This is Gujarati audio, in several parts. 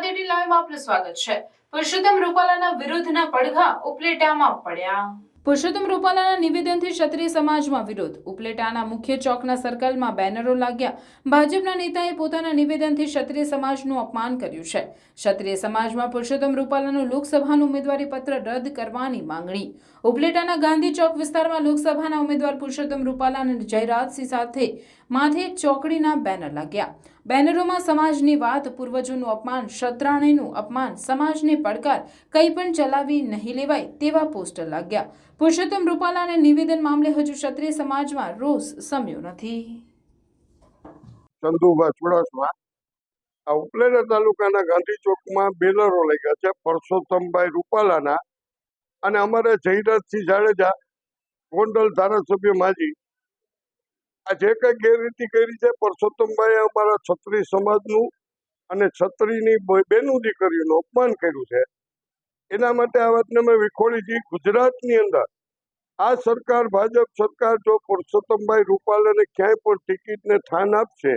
આદિત્ય લાઈવમાં આપનું સ્વાગત છે। પુરુષોત્તમ રૂપાલાના વિરોધના પડઘા ઉપલેટામાં પડ્યા। પુરુષોત્તમ રૂપાલાના નિવેદનથી ક્ષત્રિય સમાજમાં વિરોધ। ઉપલેટાના મુખ્ય ચોકના સર્કલમાં બેનરો લાગ્યા। ભાજપના નેતાએ પોતાના નિવેદનથી ક્ષત્રિય સમાજનું અપમાન કર્યું છે। ક્ષત્રિય સમાજમાં પુરુષોત્તમ રૂપાલાનું લોકસભાનું ઉમેદવારી પત્ર રદ કરવાની માંગણી। ઉપલેટાના ગાંધી ચોક વિસ્તારમાં લોકસભાના ઉમેદવાર પુરુષોત્તમ રૂપાલા અને જયરાજસિંહ સાથે માથે ચોકડીના બેનર લાગ્યા। બેનરોમાં સમાજની વાત, પૂર્વજોનું અપમાન, ક્ષત્રાણીનું અપમાન, સમાજને પડકાર, કંઈ પણ ચલાવી નહીં લેવાય તેવા પોસ્ટર લાગ્યા। પુરુષોત્તમ રૂપાલાના નિવેદન મામલે હજુ ક્ષત્રિય સમાજમાં રોષ શમ્યો નથી। ચંદુભા ચુડાસમા આ ઉપલેટા તાલુકાના ગાંધી ચોકમાં બેનરો લાગ્યા છે પરસોત્તમભાઈ રૂપાલાના અને અમારે જયરાજસિંહ જાડેજા ગોંડલ ધારાસભ્ય માજી આ જે કઈ ગેરરીતિ કરી છે પરસોત્તમભાઈએ અમારા ક્ષત્રિય સમાજનું અને ક્ષત્રિયની બેનું દીકરીનું અપમાન કર્યું છે। એના માટે આ વાતને અમે વિખોડી હતી। ગુજરાતની અંદર આ સરકાર ભાજપ સરકાર જો પરસોત્તમભાઈ રૂપાલાને ક્યાંય પણ ટિકિટને સ્થાન આપશે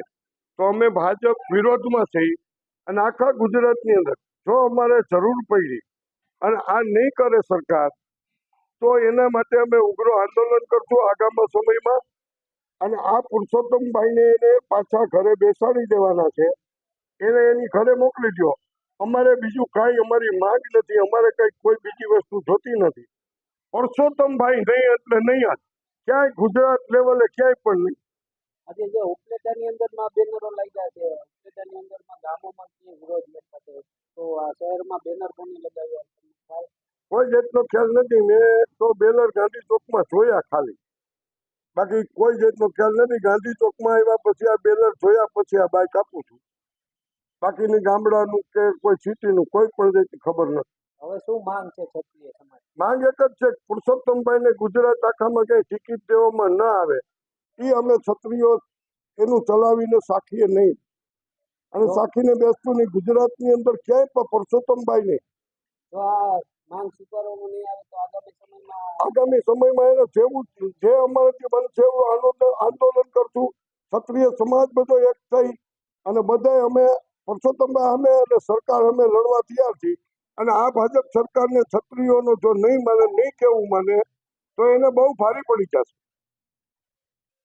તો અમે ભાજપ વિરોધમાં થઈ અને આખા ગુજરાતની અંદર જો અમારે જરૂર પડી અને આ નહીં કરે સરકાર તો એના માટે અમે ઉગ્ર આંદોલન કરશું આગામી સમયમાં। અને આ પુરુષોત્તમભાઈને એને પાછા ઘરે બેસાડી દેવાના છે, એને એની ઘરે મોકલી દો। અમારે બીજું કાંઈ અમારી માંગ નથી, અમારે કઈ કોઈ બીજી વસ્તુ જોતી નથી। પુરુષોત્તમભાઈ નહીં એટલે નહીં જ, ક્યાંય ગુજરાત લેવલે ક્યાંય પણ નહીં। આજે જે ઉપલેટાની અંદરમાં બેનરો લાગ્યા છે, ઉપલેટાની અંદરમાં ગામોમાં જે વિરોધ વ્યક્ત થયો તો આ શહેરમાં બેનર કોની લગાવ્યા કોઈ જાતનો ખ્યાલ નથી। મેં તો બેનર ગાંધી ચોકમાં જોયા ખાલી, બાકી કોઈ જાતનો ખ્યાલ નથી। ગાંધી ચોકમાં આવ્યા પછી આ બેનર જોયા પછી આ બાઇક આપું છું, બાકીની ગામડાનું કે કોઈ સિટીનું કોઈ પણ જાતની ખબર નથી। હવે શું માંગ છે ક્ષત્રિય સમાજ? માંગ એક જ છે, પુરુષોત્તમભાઈને ગુજરાત આખામાં કઈ ટિકિટ દેવામાં ન આવે, એ અમે ક્ષત્રિયો એનું ચલાવીને સાખીએ નહીં અને સાખીને બેસતું નહીં। ગુજરાતની અંદર ક્યાંય પણ પુરુષોત્તમભાઈ નહીં। જો આ માંગ સ્વીકારવામાં નહીં આવે તો આગામી સમયમાં એને જેવું જે અમારાથી બનશે એવું આંદોલન કરશું। ક્ષત્રિય સમાજ બધો એક થઈ અને બધાય અમે પુરુષોત્તમભાઈ અમે અને સરકાર અમે લડવા તૈયાર છીએ। અને આ ભાજપ સરકારને ક્ષત્રિયોનો જો નહીં માને, નહીં કેવું માને તો એને બહુ ભારે પડી જશે।